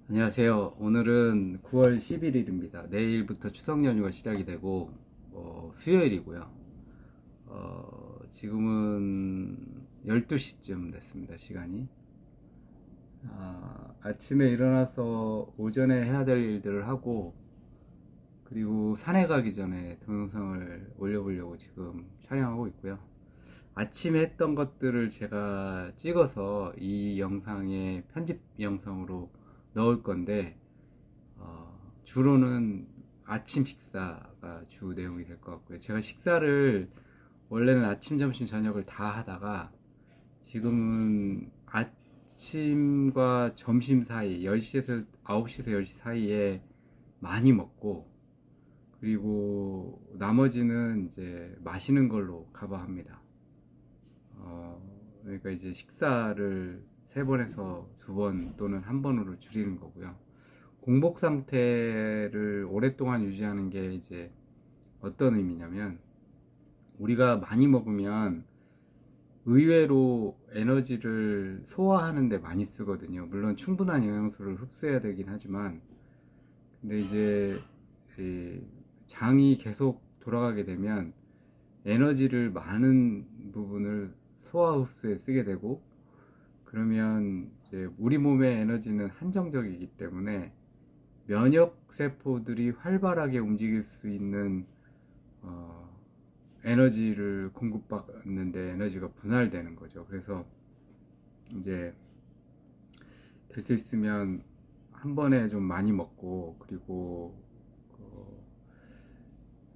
안녕하세요. 오늘은 9월 11일입니다. 내일부터 추석 연휴가 시작이 되고 수요일이고요. 지금은 12시쯤 됐습니다. 시간이. 아침에 일어나서 오전에 해야 될 일들을 하고, 그리고 산에 가기 전에 동영상을 올려보려고 지금 촬영하고 있고요. 아침에 했던 것들을 제가 찍어서 이 영상에 편집 영상으로 넣을 건데, 주로는 아침 식사가 주 내용이 될 것 같고요. 제가 식사를 원래는 아침, 점심, 저녁을 다 하다가 지금은 아침과 점심 사이 10시에서 9시에서 10시 사이에 많이 먹고, 그리고 나머지는 이제 마시는 걸로 커버합니다. 그러니까 이제 식사를 3번에서 2번 또는 1번으로 줄이는 거고요. 공복 상태를 오랫동안 유지하는 게 이제 어떤 의미냐면, 우리가 많이 먹으면 의외로 에너지를 소화하는 데 많이 쓰거든요. 물론 충분한 영양소를 흡수해야 되긴 하지만, 근데 이제 이 장이 계속 돌아가게 되면 에너지를 많은 부분을 소화 흡수에 쓰게 되고, 그러면 이제 우리 몸의 에너지는 한정적이기 때문에 면역 세포들이 활발하게 움직일 수 있는 어, 에너지를 공급받는데 에너지가 분할되는 거죠. 그래서 이제 될 수 있으면 한 번에 좀 많이 먹고, 그리고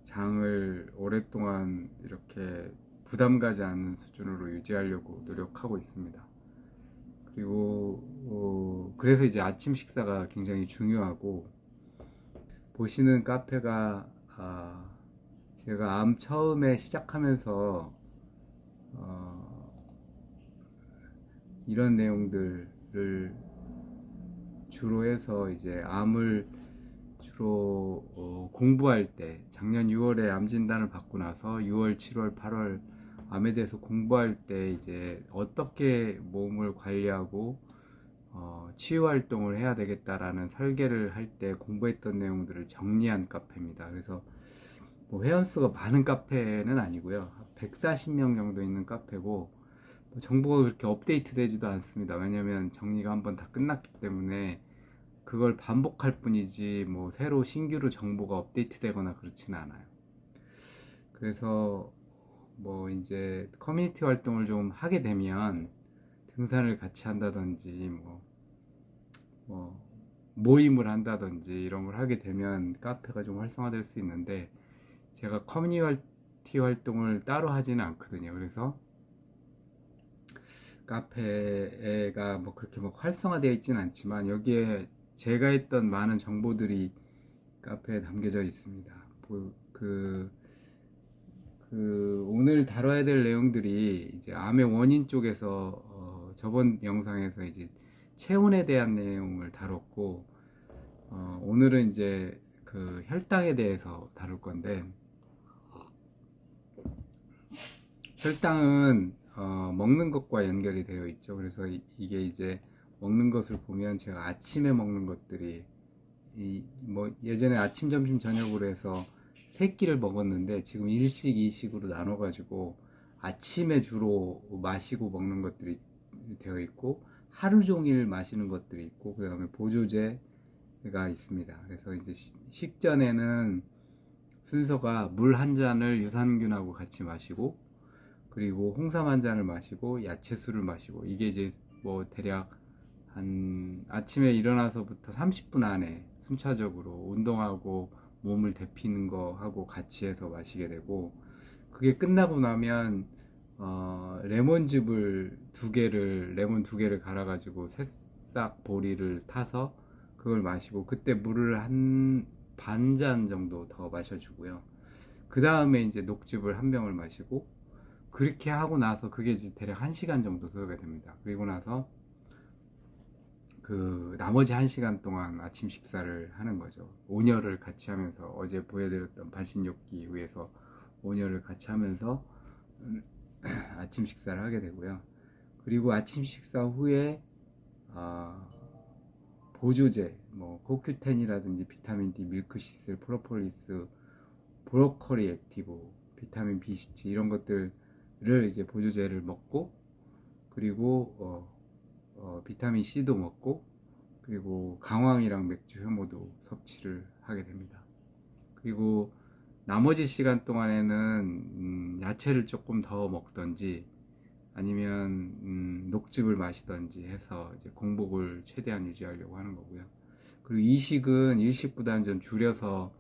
장을 오랫동안 이렇게 부담 가지 않는 수준으로 유지하려고 노력하고 있습니다. 그리고 그래서 이제 아침 식사가 굉장히 중요하고, 보시는 카페가 제가 암 처음에 시작하면서 어, 이런 내용들을 주로 해서 이제 암을 주로 공부할 때, 작년 6월에 암 진단을 받고 나서 6월, 7월, 8월 암에 대해서 공부할 때 이제 어떻게 몸을 관리하고 치유 활동을 해야 되겠다라는 설계를 할 때 공부했던 내용들을 정리한 카페입니다. 그래서 뭐 회원수가 많은 카페는 아니고요. 140명 정도 있는 카페고, 뭐 정보가 그렇게 업데이트 되지도 않습니다. 왜냐면 정리가 한번 다 끝났기 때문에 그걸 반복할 뿐이지 뭐 새로 신규로 정보가 업데이트 되거나 그렇지는 않아요. 그래서 뭐 이제 커뮤니티 활동을 좀 하게 되면 등산을 같이 한다든지 뭐 모임을 한다든지 이런 걸 하게 되면 카페가 좀 활성화될 수 있는데, 제가 커뮤니티 활동을 따로 하지는 않거든요. 그래서 카페가 뭐 그렇게 뭐 활성화되어 있지는 않지만 여기에 제가 했던 많은 정보들이 카페에 담겨져 있습니다. 오늘 다뤄야 될 내용들이 이제 암의 원인 쪽에서 저번 영상에서 이제 체온에 대한 내용을 다뤘고, 오늘은 이제 그 혈당에 대해서 다룰 건데, 혈당은 먹는 것과 연결이 되어 있죠. 그래서 이게 이제 먹는 것을 보면 제가 아침에 먹는 것들이 뭐 예전에 아침, 점심, 저녁으로 해서 세 끼를 먹었는데 지금 일식, 이식으로 나눠가지고 아침에 주로 마시고 먹는 것들이 되어 있고, 하루 종일 마시는 것들이 있고, 그 다음에 보조제가 있습니다. 그래서 이제 식전에는 순서가 물 한 잔을 유산균하고 같이 마시고, 그리고 홍삼 한 잔을 마시고 야채술을 마시고, 이게 이제 뭐 대략 한 아침에 일어나서부터 30분 안에 순차적으로 운동하고 몸을 데피는 거 하고 같이 해서 마시게 되고, 그게 끝나고 나면 레몬즙을 레몬 2개를 갈아가지고 새싹 보리를 타서 그걸 마시고, 그때 물을 한 반 잔 정도 더 마셔주고요. 그 다음에 이제 녹즙을 한 병을 마시고, 그렇게 하고 나서 그게 이제 대략 1시간 정도 소요가 됩니다. 그리고 나서 그 나머지 1시간 동안 아침 식사를 하는 거죠. 온열을 같이 하면서, 어제 보여드렸던 반신욕기 위해서 온열을 같이 하면서 아침 식사를 하게 되고요. 그리고 아침 식사 후에 어, 보조제, 뭐 코큐텐이라든지 비타민 D, 밀크시슬, 프로폴리스, 브로콜리 액티브, 비타민 B17 이런 것들을 이제 보조제를 먹고, 그리고 비타민 C도 먹고, 그리고 강황이랑 맥주 효모도 섭취를 하게 됩니다. 그리고 나머지 시간 동안에는 야채를 조금 더 먹던지 아니면 녹즙을 마시던지 해서 이제 공복을 최대한 유지하려고 하는 거고요. 그리고 이식은 일식보다는 좀 줄여서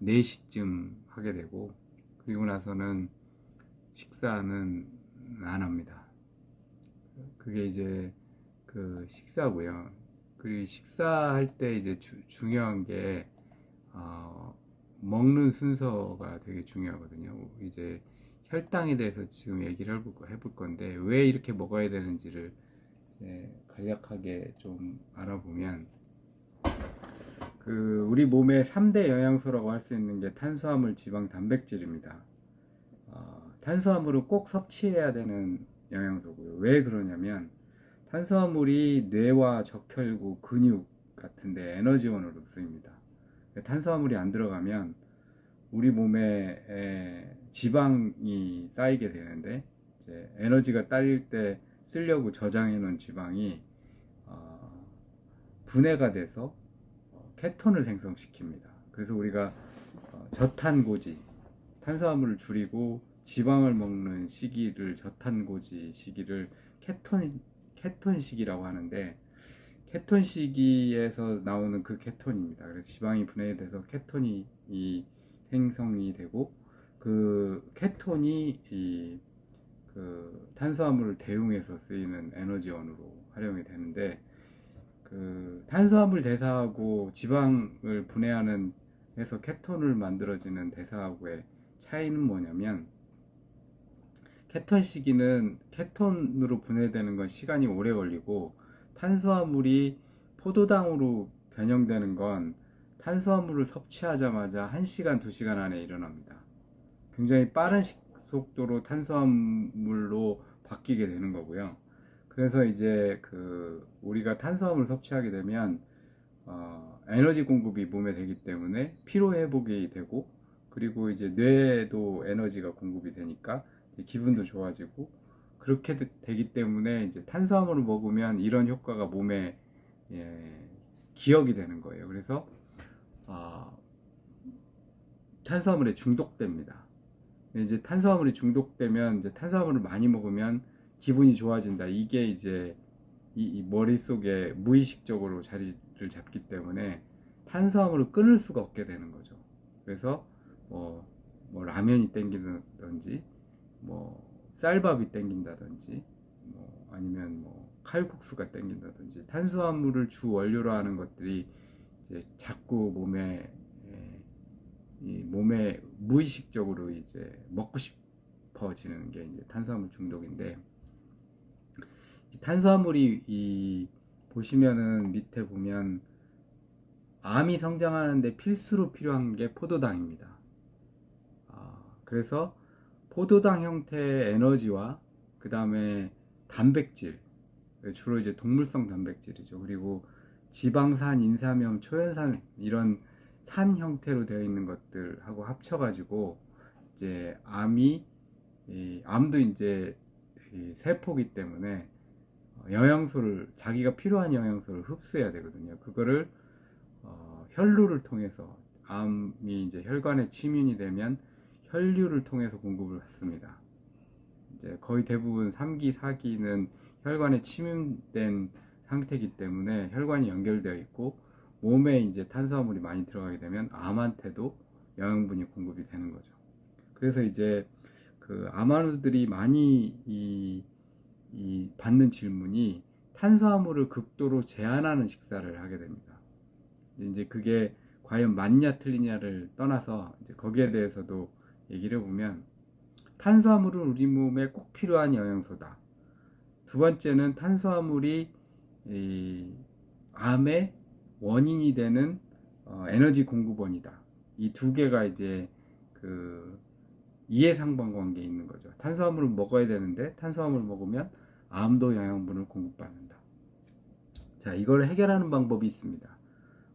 4시쯤 하게 되고, 그리고 나서는 식사는 안 합니다. 그게 이제 그 식사고요. 그리고 식사할 때 이제 중요한 게 먹는 순서가 되게 중요하거든요. 이제 혈당에 대해서 지금 얘기를 해볼 건데, 왜 이렇게 먹어야 되는지를 이제 간략하게 좀 알아보면, 우리 몸의 3대 영양소라고 할 수 있는 게 탄수화물, 지방, 단백질입니다. 탄수화물은 꼭 섭취해야 되는 영양소고요. 왜 그러냐면 탄수화물이 뇌와 적혈구, 근육 같은데 에너지원으로 쓰입니다. 탄수화물이 안 들어가면 우리 몸에 지방이 쌓이게 되는데, 이제 에너지가 딸릴 때 쓰려고 저장해 놓은 지방이 분해가 돼서 케톤을 생성시킵니다. 그래서 우리가 저탄고지, 탄수화물을 줄이고 지방을 먹는 시기를, 저탄고지 시기를 케톤 시기라고 하는데, 케톤 시기에서 나오는 그 케톤입니다. 그래서 지방이 분해돼서 케톤이 생성이 되고, 그 케톤이 그 탄수화물을 대용해서 쓰이는 에너지원으로 활용이 되는데, 그 탄수화물 대사하고 지방을 분해하는 해서 케톤을 만들어지는 대사하고의 차이는 뭐냐면, 케톤 시기는 케톤으로 분해되는 건 시간이 오래 걸리고, 탄수화물이 포도당으로 변형되는 건 탄수화물을 섭취하자마자 1시간, 2시간 안에 일어납니다. 굉장히 빠른 속도로 탄수화물로 바뀌게 되는 거고요. 그래서 이제 우리가 탄수화물을 섭취하게 되면 에너지 공급이 몸에 되기 때문에 피로 회복이 되고, 그리고 이제 뇌에도 에너지가 공급이 되니까 기분도 좋아지고, 그렇게 되기 때문에 이제 탄수화물을 먹으면 이런 효과가 몸에 기억이 되는 거예요. 그래서 탄수화물에 중독됩니다. 이제 탄수화물이 중독되면, 이제 탄수화물을 많이 먹으면 기분이 좋아진다. 이게 이제 이 머릿속에 무의식적으로 자리를 잡기 때문에 탄수화물을 끊을 수가 없게 되는 거죠. 그래서 뭐 라면이 땡기든지, 뭐 쌀밥이 땡긴다든지, 뭐 아니면 뭐 칼국수가 땡긴다든지, 탄수화물을 주 원료로 하는 것들이 이제 자꾸 몸에 무의식적으로 이제 먹고 싶어지는 게 이제 탄수화물 중독인데, 이 탄수화물이 보시면은 밑에 보면 암이 성장하는데 필수로 필요한 게 포도당입니다. 그래서 포도당 형태의 에너지와 그 다음에 단백질, 주로 이제 동물성 단백질이죠. 그리고 지방산, 인삼염, 초연산, 이런 산 형태로 되어 있는 것들하고 합쳐가지고 이제 암도 이제 세포기 때문에 자기가 필요한 영양소를 흡수해야 되거든요. 그거를 혈루를 통해서, 암이 이제 혈관에 침입이 되면 혈류를 통해서 공급을 받습니다. 이제 거의 대부분 3기, 4기는 혈관에 침입된 상태이기 때문에 혈관이 연결되어 있고, 몸에 이제 탄수화물이 많이 들어가게 되면 암한테도 영양분이 공급이 되는 거죠. 그래서 이제 암환우들이 많이 받는 질문이, 탄수화물을 극도로 제한하는 식사를 하게 됩니다. 이제 그게 과연 맞냐 틀리냐를 떠나서 이제 거기에 대해서도 얘기를 해보면, 탄수화물은 우리 몸에 꼭 필요한 영양소다. 두 번째는 탄수화물이 암의 원인이 되는 에너지 공급원이다. 이 두 개가 이제 이해상관관계에 있는 거죠. 탄수화물을 먹어야 되는데 탄수화물을 먹으면 암도 영양분을 공급받는다. 자, 이걸 해결하는 방법이 있습니다.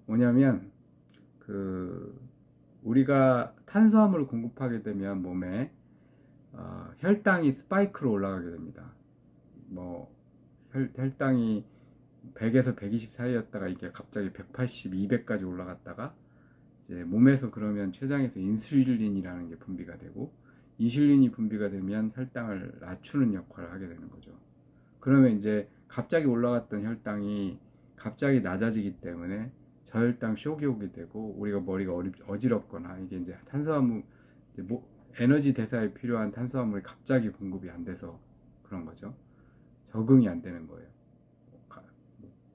뭐냐면 우리가 탄수화물을 공급하게 되면 몸에 혈당이 스파이크로 올라가게 됩니다. 뭐 혈당이 100에서 120 사이였다가 이게 갑자기 180, 200까지 올라갔다가 이제 몸에서 그러면 췌장에서 인슐린이라는 게 분비가 되고, 인슐린이 분비가 되면 혈당을 낮추는 역할을 하게 되는 거죠. 그러면 이제 갑자기 올라갔던 혈당이 갑자기 낮아지기 때문에 저혈당 쇼크가 오게 되고, 우리가 머리가 어지럽거나, 이게 이제 탄수화물, 에너지 대사에 필요한 탄수화물이 갑자기 공급이 안 돼서 그런 거죠. 적응이 안 되는 거예요.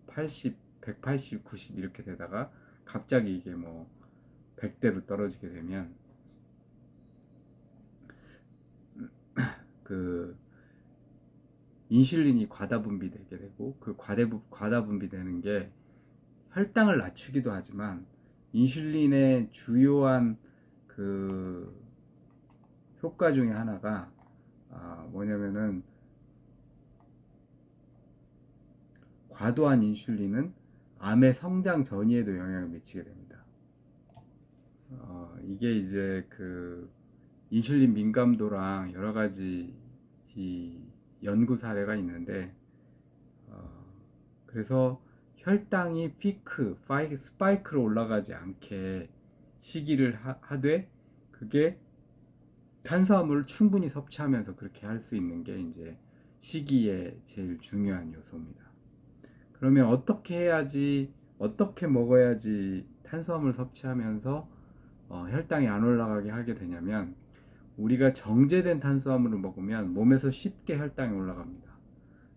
80, 180, 90 이렇게 되다가 갑자기 이게 뭐 100대로 떨어지게 되면 인슐린이 과다 분비되게 되고, 과다 분비되는 게 혈당을 낮추기도 하지만 인슐린의 주요한 효과 중에 하나가 뭐냐면은, 과도한 인슐린은 암의 성장 전이에도 영향을 미치게 됩니다. 이게 이제 인슐린 민감도랑 여러 가지 이 연구 사례가 있는데, 그래서 혈당이 스파이크로 올라가지 않게 시기를 하되, 그게 탄수화물을 충분히 섭취하면서 그렇게 할 수 있는 게 이제 시기의 제일 중요한 요소입니다. 그러면 어떻게 먹어야지 탄수화물 섭취하면서 혈당이 안 올라가게 하게 되냐면, 우리가 정제된 탄수화물을 먹으면 몸에서 쉽게 혈당이 올라갑니다.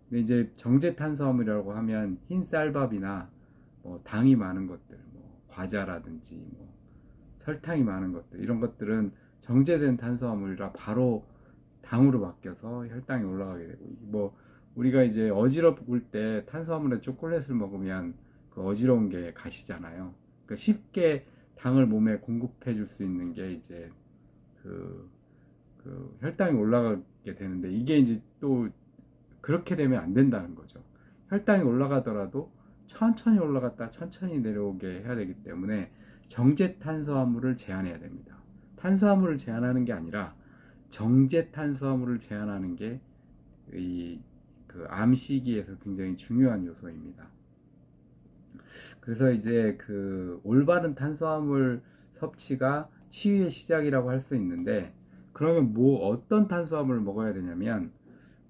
근데 이제 정제 탄수화물이라고 하면 흰 쌀밥이나 당이 많은 것들, 과자라든지 설탕이 많은 것들, 이런 것들은 정제된 탄수화물이라 바로 당으로 바뀌어서 혈당이 올라가게 되고, 우리가 이제 어지럽을 때 탄수화물에 초콜릿을 먹으면 그 어지러운 게 가시잖아요. 그러니까 쉽게 당을 몸에 공급해 줄 수 있는 게 이제 혈당이 올라가게 되는데, 이게 이제 또 그렇게 되면 안 된다는 거죠. 혈당이 올라가더라도 천천히 올라갔다 천천히 내려오게 해야 되기 때문에 정제 탄수화물을 제한해야 됩니다. 탄수화물을 제한하는 게 아니라 정제 탄수화물을 제한하는 게 암 시기에서 굉장히 중요한 요소입니다. 그래서 이제 올바른 탄수화물 섭취가 치유의 시작이라고 할 수 있는데, 그러면 어떤 탄수화물을 먹어야 되냐면,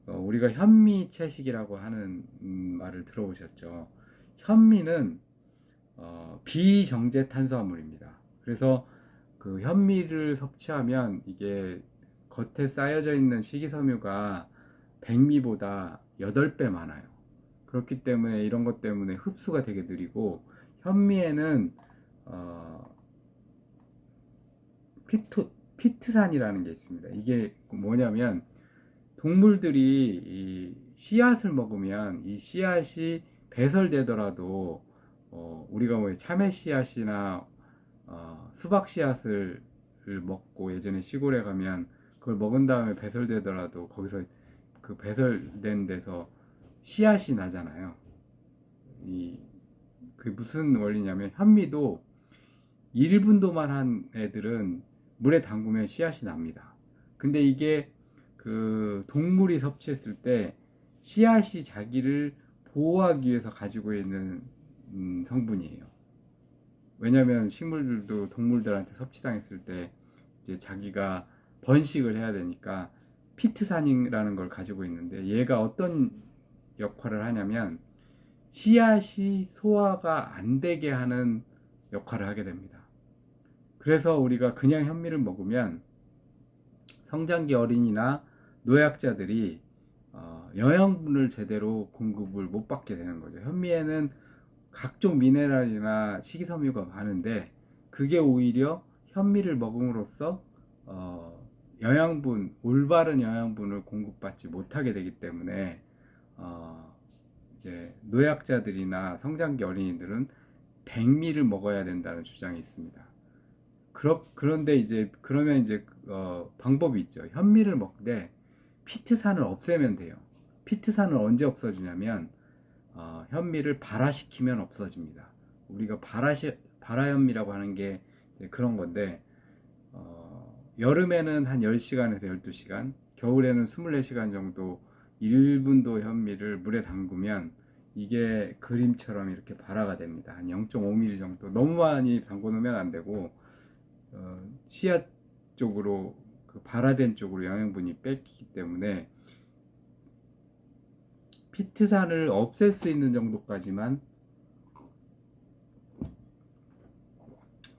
우리가 현미채식이라고 하는 말을 들어보셨죠? 현미는 비정제 탄수화물입니다. 그래서 현미를 섭취하면 이게 겉에 쌓여져 있는 식이섬유가 백미보다 8배 많아요. 그렇기 때문에 이런 것 때문에 흡수가 되게 느리고, 현미에는 피트산이라는 게 있습니다. 이게 뭐냐면, 동물들이 이 씨앗을 먹으면 이 씨앗이 배설되더라도 우리가 참외 씨앗이나 수박 씨앗을 먹고 예전에 시골에 가면 그걸 먹은 다음에 배설되더라도 거기서 그 배설된 데서 씨앗이 나잖아요. 그게 무슨 원리냐면, 현미도 1분도만 한 애들은 물에 담그면 씨앗이 납니다. 근데 이게 동물이 섭취했을 때 씨앗이 자기를 보호하기 위해서 가지고 있는 성분이에요. 왜냐하면 식물들도 동물들한테 섭취당했을 때 이제 자기가 번식을 해야 되니까 피트산이라는 걸 가지고 있는데, 얘가 어떤 역할을 하냐면 씨앗이 소화가 안 되게 하는 역할을 하게 됩니다. 그래서 우리가 그냥 현미를 먹으면 성장기 어린이나 노약자들이 영양분을 제대로 공급을 못 받게 되는 거죠. 현미에는 각종 미네랄이나 식이섬유가 많은데, 그게 오히려 현미를 먹음으로써 올바른 영양분을 공급받지 못하게 되기 때문에 이제 노약자들이나 성장기 어린이들은 백미를 먹어야 된다는 주장이 있습니다. 그런데 그러면 방법이 있죠. 현미를 먹되 피트산을 없애면 돼요. 피트산은 언제 없어지냐면, 현미를 발화시키면 없어집니다. 우리가 발화현미라고 하는 게 그런 건데, 여름에는 한 10시간에서 12시간, 겨울에는 24시간 정도 1분도 현미를 물에 담그면 이게 그림처럼 이렇게 발화가 됩니다. 한 0.5mm 정도. 너무 많이 담궈 놓으면 안 되고, 씨앗 쪽으로, 그 발화된 쪽으로 영양분이 뺏기기 때문에 피트산을 없앨 수 있는 정도까지만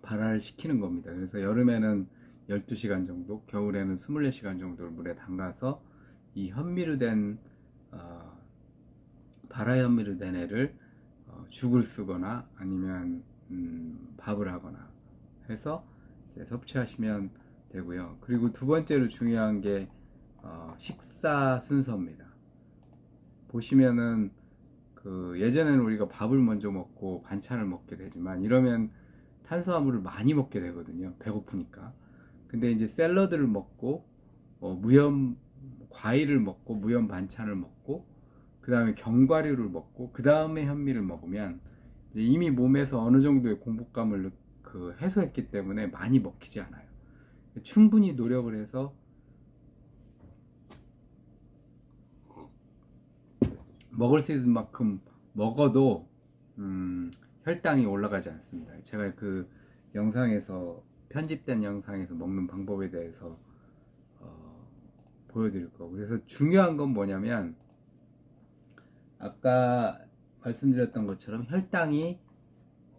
발화를 시키는 겁니다. 그래서 여름에는 12시간 정도, 겨울에는 24시간 정도를 물에 담가서 이 현미로 된 발화 현미로 된 애를 죽을 쓰거나 아니면 밥을 하거나 해서 이제 섭취하시면 되고요. 그리고 두 번째로 중요한 게 식사 순서입니다. 보시면은 그 예전에는 우리가 밥을 먼저 먹고 반찬을 먹게 되지만 이러면 탄수화물을 많이 먹게 되거든요. 배고프니까. 근데 이제 샐러드를 먹고 무염 과일을 먹고 무염 반찬을 먹고 그 다음에 견과류를 먹고 그 다음에 현미를 먹으면 이미 몸에서 어느 정도의 공복감을 해소했기 때문에 많이 먹히지 않아요. 충분히 노력을 해서 먹을 수 있는 만큼 먹어도 혈당이 올라가지 않습니다. 제가 그 영상에서 편집된 영상에서 먹는 방법에 대해서 보여드릴 거고, 그래서 중요한 건 뭐냐면 아까 말씀드렸던 것처럼 혈당이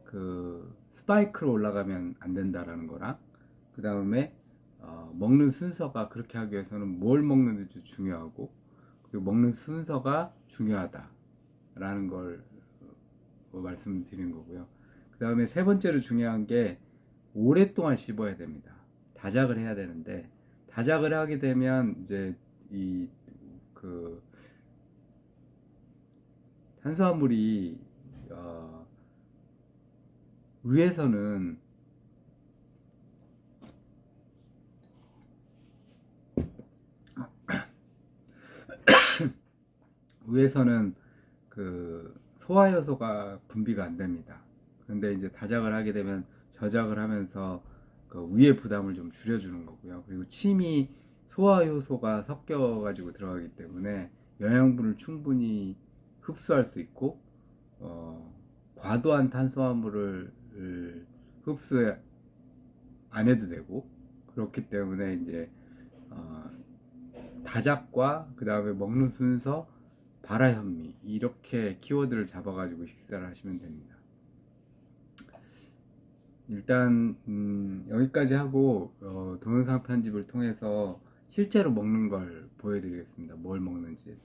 그 스파이크로 올라가면 안 된다라는 거랑, 그 다음에 먹는 순서가 그렇게 하기 위해서는 뭘 먹는지도 중요하고, 그리고 먹는 순서가 중요하다라는 걸 말씀드린 거고요. 그 다음에 세 번째로 중요한 게 오랫동안 씹어야 됩니다. 다작을 해야 되는데, 다작을 하게 되면 이제 이 그 탄수화물이 위에서는 그 소화효소가 분비가 안 됩니다. 그런데 이제 다작을 하게 되면 저작을 하면서 그 위의 부담을 좀 줄여주는 거고요. 그리고 침이 소화효소가 섞여 가지고 들어가기 때문에 영양분을 충분히 흡수할 수 있고, 과도한 탄수화물을 흡수 안 해도 되고, 그렇기 때문에 이제 다작과 그 다음에 먹는 순서, 발화현미, 이렇게 키워드를 잡아가지고 식사를 하시면 됩니다. 일단 여기까지 하고 동영상 편집을 통해서 실제로 먹는 걸 보여드리겠습니다. 뭘 먹는지.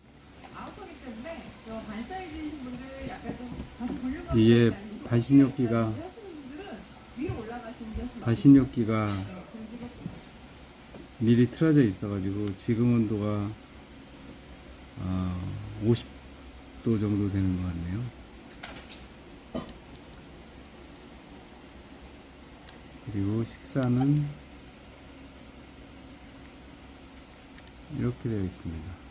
아웃도어기 때문에 저 반사이즈이신 분들 약간 좀 다시 볼륨감 이게 있지 않으시고 반신욕기가 하시는 분들은 위로 올라가시는 게 훨씬 반신욕기가 네, 그리고 미리 틀어져 있어가지고 지금 온도가 50도 정도 되는 것 같네요. 그리고 식사는 이렇게 되어 있습니다.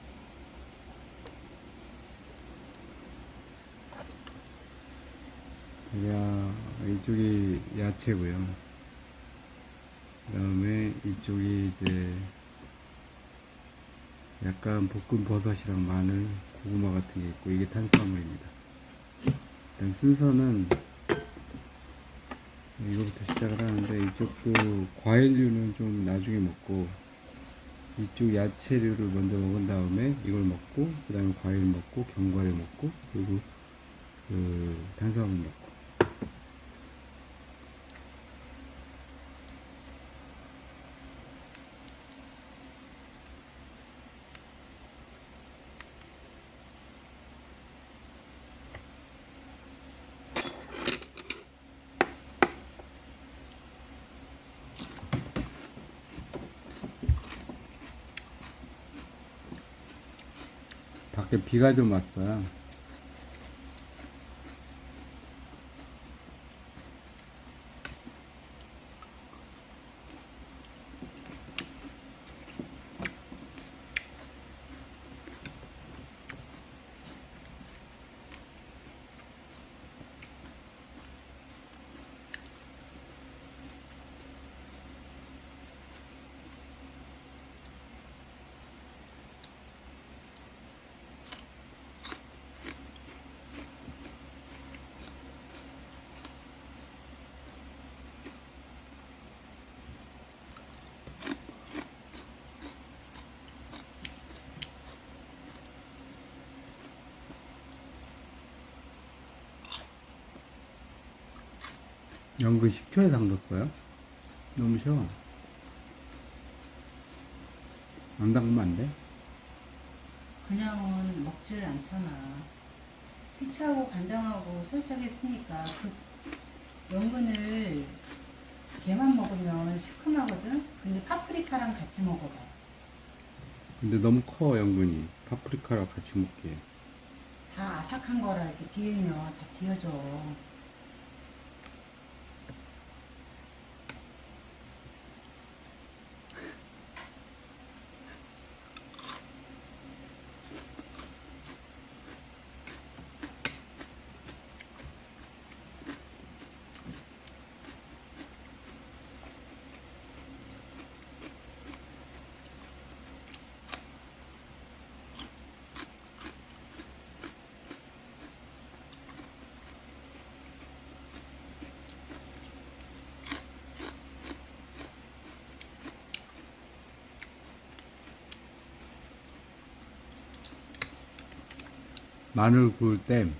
이쪽이 야채고요. 그 다음에 이쪽이 이제 약간 볶은 버섯이랑 마늘, 고구마 같은 게 있고, 이게 탄수화물입니다. 일단 순서는 이거부터 시작을 하는데, 이쪽도 과일류는 좀 나중에 먹고, 이쪽 야채류를 먼저 먹은 다음에 이걸 먹고, 그 다음에 과일 먹고, 견과류 먹고, 그리고 그 탄수화물 먹고. 밖에 비가 좀 왔어요. 연근 10초에 담갔어요? 너무 쉬워. 안 담그면 안 돼? 그냥은 먹질 않잖아. 식초하고 간장하고 설탕했으니까 그 연근을 걔만 먹으면 시큼하거든? 근데 파프리카랑 같이 먹어봐. 근데 너무 커, 연근이. 파프리카랑 같이 먹기에. 다 아삭한 거라 이렇게 비우면 다 비어져. 마늘 구울 때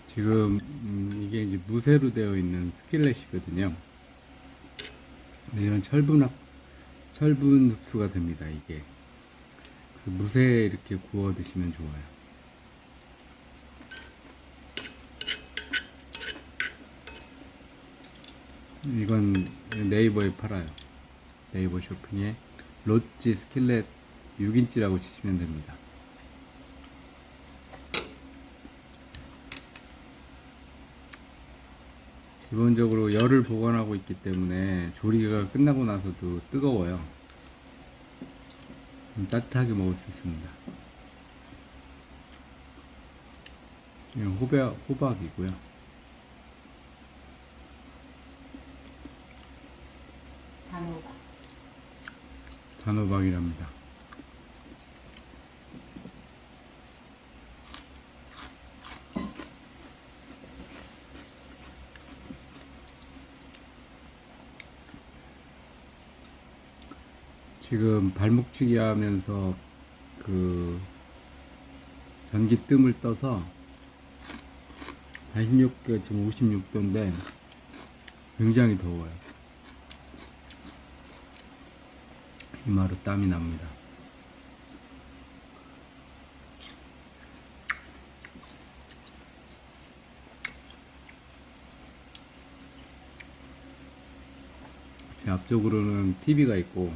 지금 이게 이제 무쇠로 되어 있는 스킬렛이거든요. 이런 철분 흡수가 됩니다. 이게 무쇠 이렇게 구워 드시면 좋아요. 이건 네이버에 팔아요. 네이버 쇼핑에 로찌 스킬렛 6인치라고 치시면 됩니다. 기본적으로 열을 보관하고 있기 때문에 조리가 끝나고 나서도 뜨거워요. 따뜻하게 먹을 수 있습니다. 이건 호박이고요. 단호박. 단호박이랍니다. 지금 발목치기 하면서 그 전기뜸을 떠서 46도, 지금 56도인데 굉장히 더워요. 이마로 땀이 납니다. 제 앞쪽으로는 TV가 있고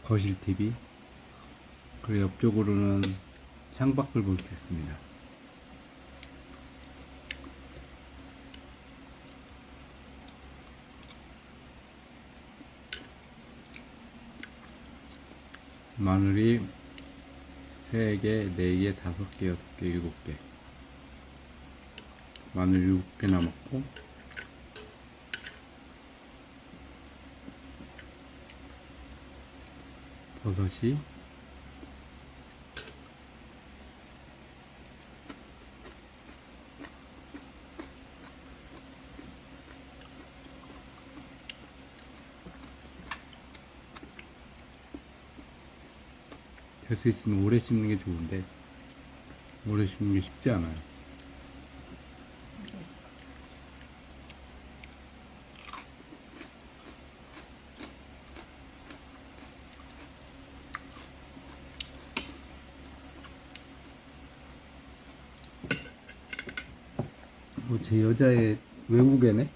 거실 TV, 그리고 옆쪽으로는 창밖을 볼 수 있습니다. 마늘이 3개, 4개, 5개, 6개, 7개. 마늘 7개 남았고, 버섯이 될 수 있으면 오래 씹는 게 좋은데 오래 씹는 게 쉽지 않아요. 제 여자의 외국애네?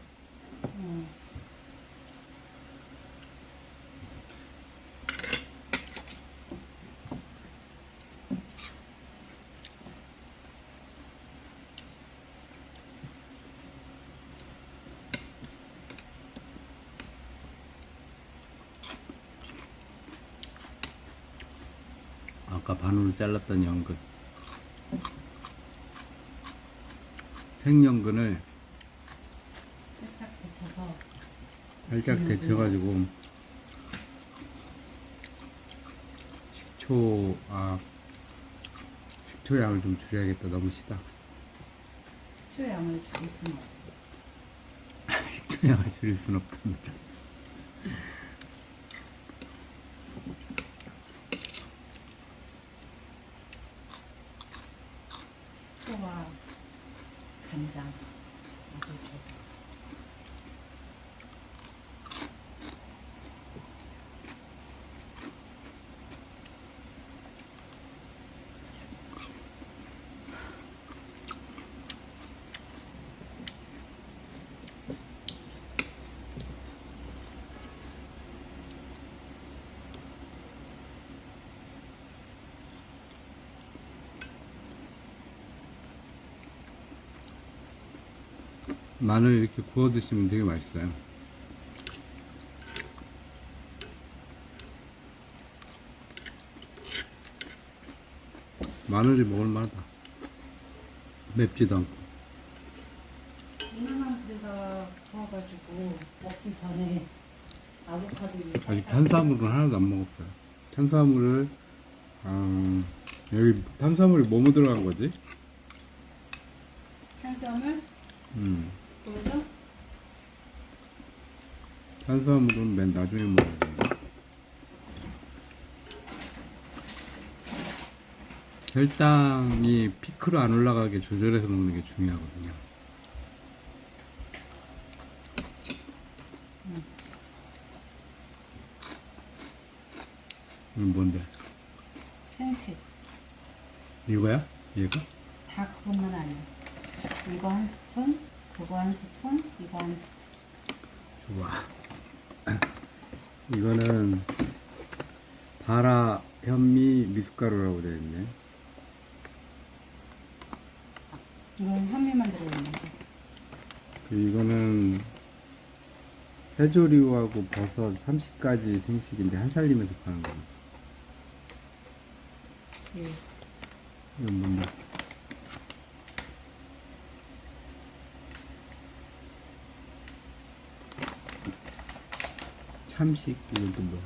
아까 반으로 잘랐던 연근, 생연근을 살짝 데쳐서. 살짝 데쳐가지고 식초 양을 좀 줄여야겠다. 너무 시다. 식초 양을 줄일 수는 없어. 식초 양을 줄일 순 없답니다. 식초와 간장 아주 좋아. 마늘 이렇게 구워 드시면 되게 맛있어요. 마늘이 먹을만하다. 맵지도 않고. 이만한 데다가 구워가지고 먹기 전에 아보카도 위에 아직 살짝 탄수화물은 하나도 안 먹었어요. 탄수화물을 여기 탄수화물이 뭐뭐 들어간 거지? 탄수화물 보여줘? 탄수화물은 맨 나중에 먹어야 된다. 혈당이 피크로 안 올라가게 조절해서 먹는 게 중요하거든요. 뭔데? 생식 이거야? 얘가? 다 그것만 아니야. 이거 한 스푼, 그거 한 스푼, 이거 한 스푼. 좋아. 이거는 바라 현미 미숫가루라고 되어 있네. 이건 현미만 들어있는 거. 이거는 해조류하고 버섯 30가지 생식인데 한 살림에서 파는 거야. 예. 이건 뭔데? 참식 이건 또 뭐야?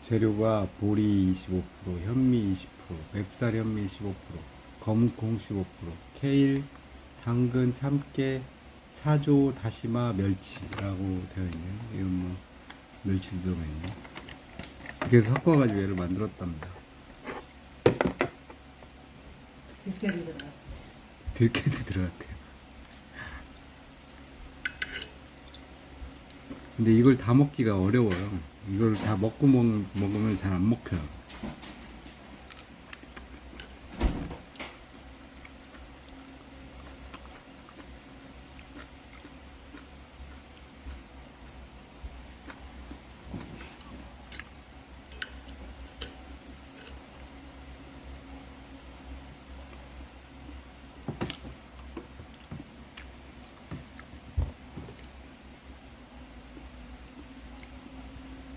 재료가 보리 25%, 현미 20%, 맵쌀 현미 15%, 검은콩 15%, 케일, 당근, 참깨, 차조, 다시마, 멸치라고 되어 있네요. 이건 뭐 멸치도 들어가 있네. 이렇게 섞어가지고 얘를 만들었답니다. 들깨도 들어갔어. 들깨도 들어갔대요. 근데 이걸 다 먹기가 어려워요. 이걸 다 먹고 먹으면 잘 안 먹혀요.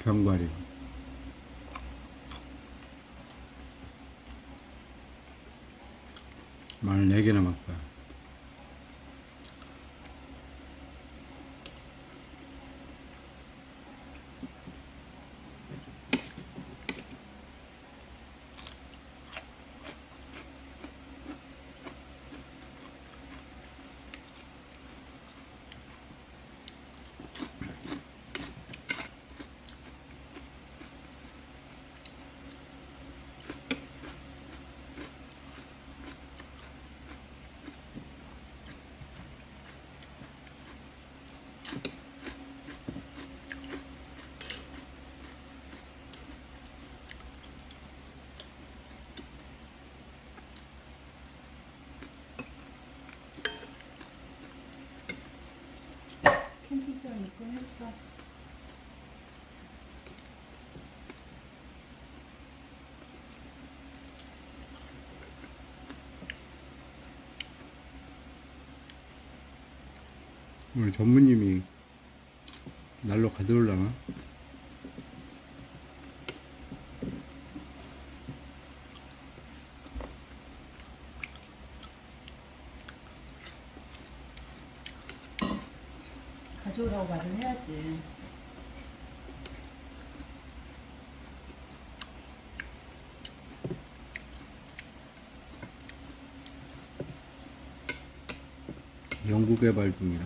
견과류. 마늘 4개 남았어요. 캠핑병 입고 했어. 우리 전무님이 날로 가져올라나? 가져오라고 말을 해야지. 연구개발 중이라.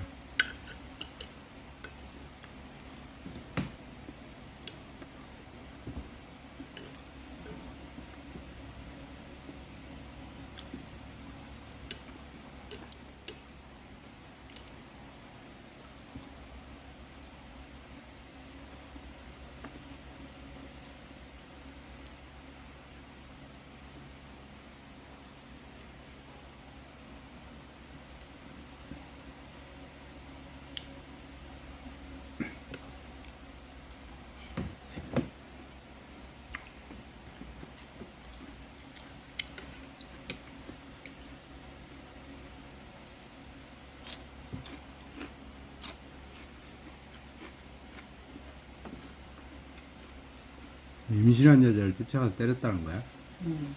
임신한 여자를 쫓아가서 때렸다는 거야? 응.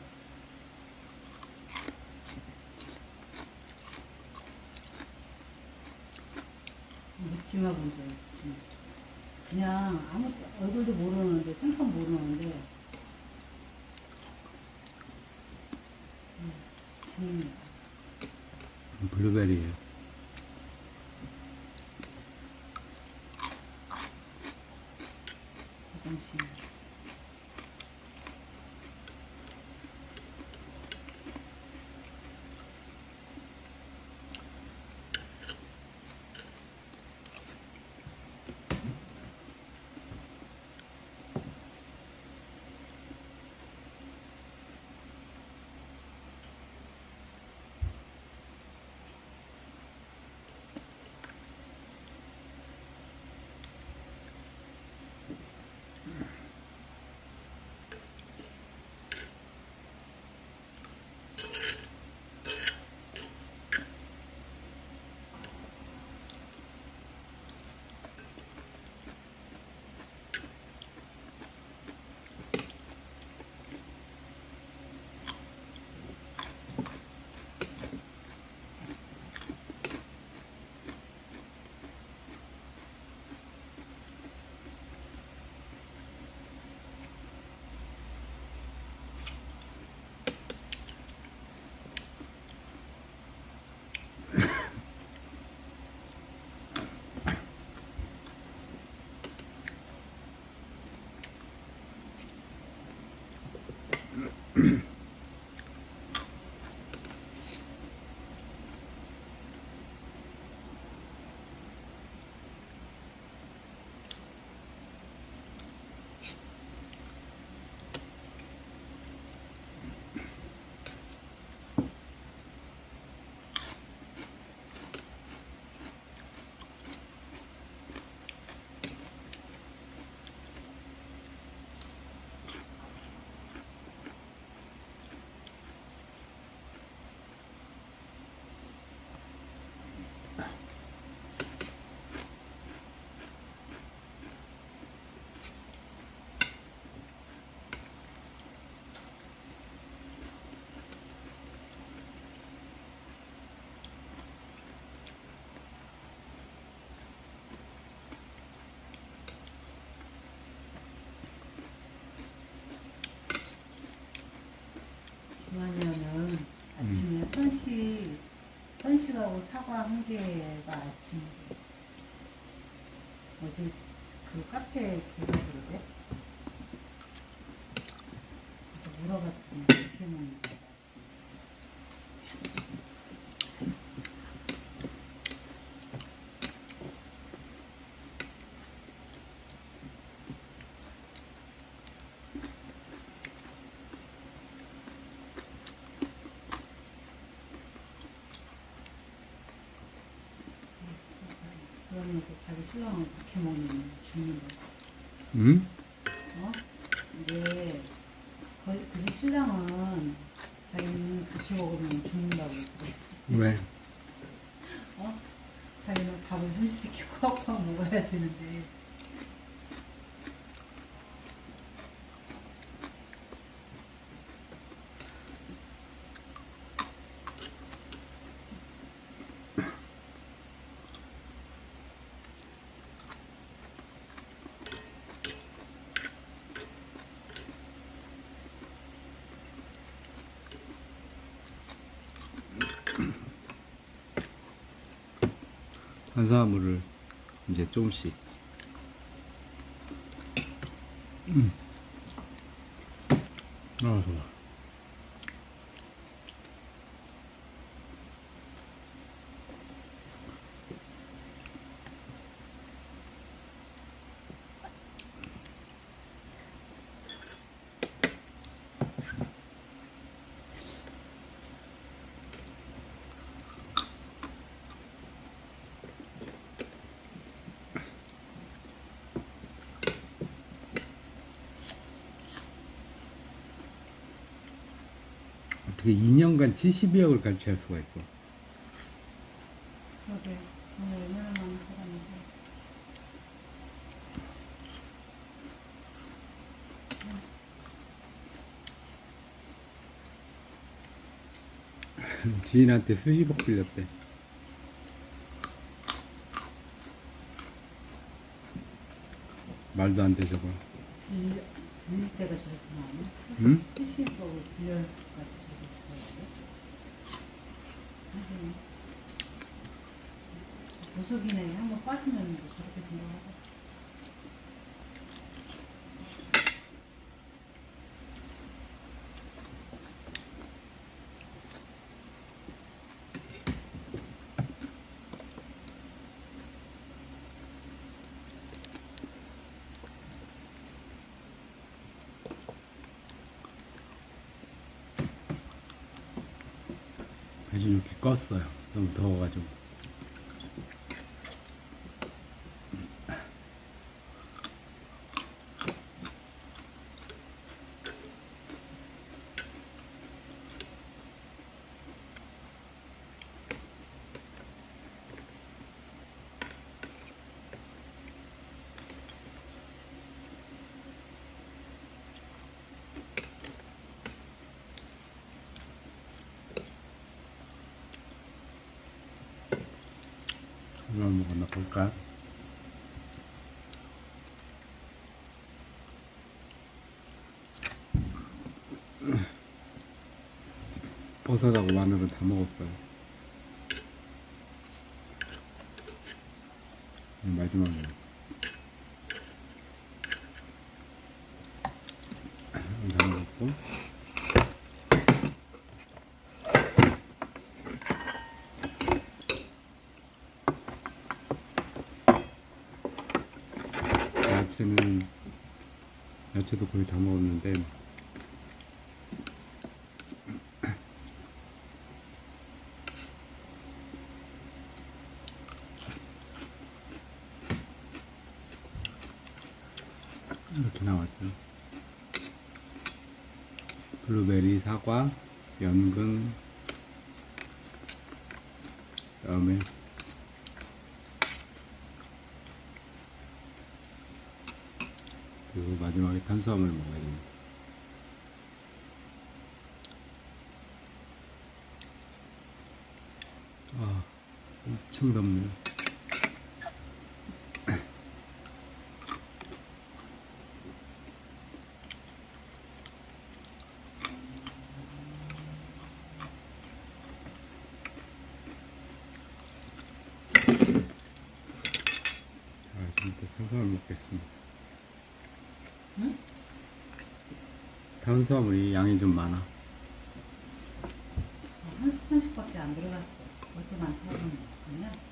묻지마 본적 묻지마. 그냥 아무 얼굴도 모르는데 생판 모르는데 진 블루베리예요. 제정신. 주말이면은 아침에 선식하고 사과 한 개가 아침에 어제 그 카페 걔가 그러대. 그래서 물어봤더니 그렇게 먹는 거야. 그러면서 자기 신랑은 그렇게 먹는 주는 거야. 응? 어? 근데 그 집 신랑은 자기는 그렇게 먹으면 죽는다고 그래. 왜? 어? 자기는 밥을 솔직히 꽉꽉 먹어야 되는데 탄수화물을 이제 조금씩. 아, 좋아. 어떻게 2년간 70여억을 갈취할 수가 있어? 그러게 오늘 얼마나 많은 사람인데 지인한테 수십억 빌렸대. 말도 안 되죠, 뭐. 빌릴 때가 저렇게 많아? 응? 70억 빌려가지고 저렇게 있어야 돼? 하긴 보석이네. 한번 빠지면 저렇게 생각하고. 아주 이렇게 껐어요. 너무 더워가지고. 얼마 먹었나 볼까? 버섯하고 마늘은 다 먹었어요. 마지막에 다 먹었고, 야채도 거의 다 먹었는데, 이렇게 나왔죠. 블루베리, 사과, 연근, 그다음에 그리고 마지막에 탄수화물 먹어야 됩니다. 아, 엄청 덥네요. 지금부터 탄수화물 먹겠습니다. 응? 탄수화물이 양이 좀 많아. 한 스푼씩밖에 안 들어갔어. 그것도 많다고 하면 어떡하냐?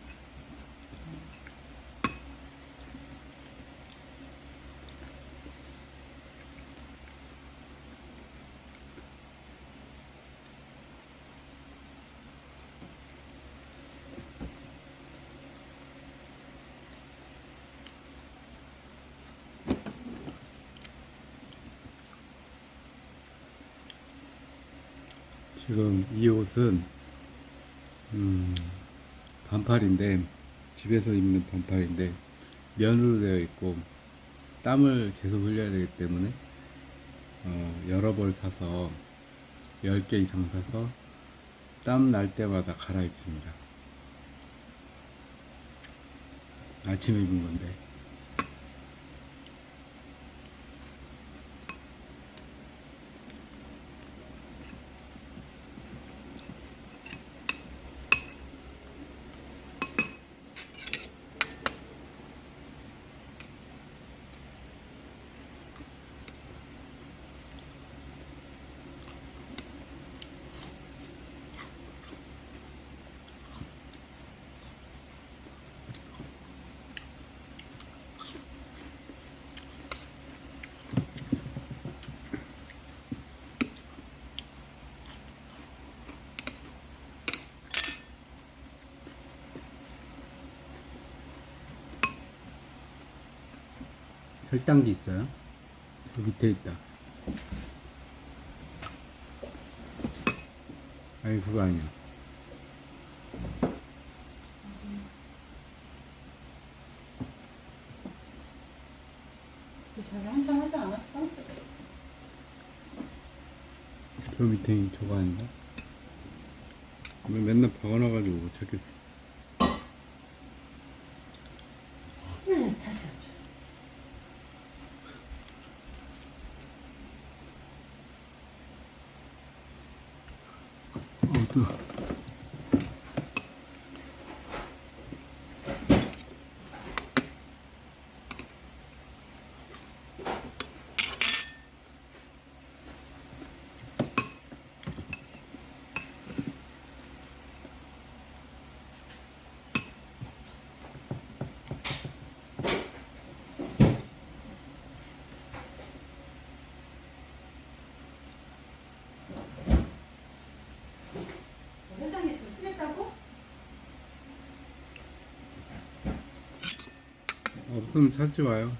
지금 이 옷은 반팔인데, 집에서 입는 반팔인데 면으로 되어 있고 땀을 계속 흘려야 되기 때문에 여러 벌 사서 10개 이상 사서 땀 날 때마다 갈아입습니다. 아침에 입은 건데. 혈당기 있어요? 그 밑에 있다. 아니, 그거 아니야. 자기 한참 하지 않았어? 저 밑에 저거 아닌가? 맨날 박아놔가지고 못 찾겠어. 다시 안 줘. 또. 회장님 지금 쓰겠다고? 없으면 찾지 마요.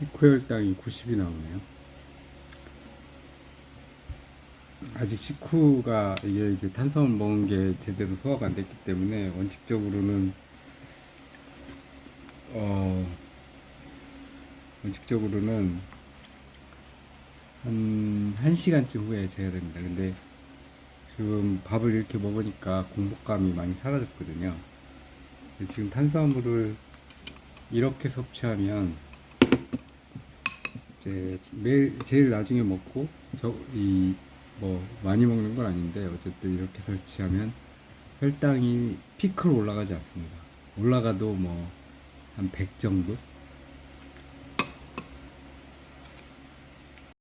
식후혈당이 90이 나오네요. 아직 식후가 이게 이제 탄수화물 먹은 게 제대로 소화가 안 됐기 때문에 원칙적으로는 한 1시간쯤 후에 재야 됩니다. 근데 지금 밥을 이렇게 먹으니까 공복감이 많이 사라졌거든요. 지금 탄수화물을 이렇게 섭취하면 이제 제일 나중에 먹고 뭐 많이 먹는 건 아닌데 어쨌든 이렇게 섭취하면 혈당이 피크로 올라가지 않습니다. 올라가도 뭐 한 100 정도?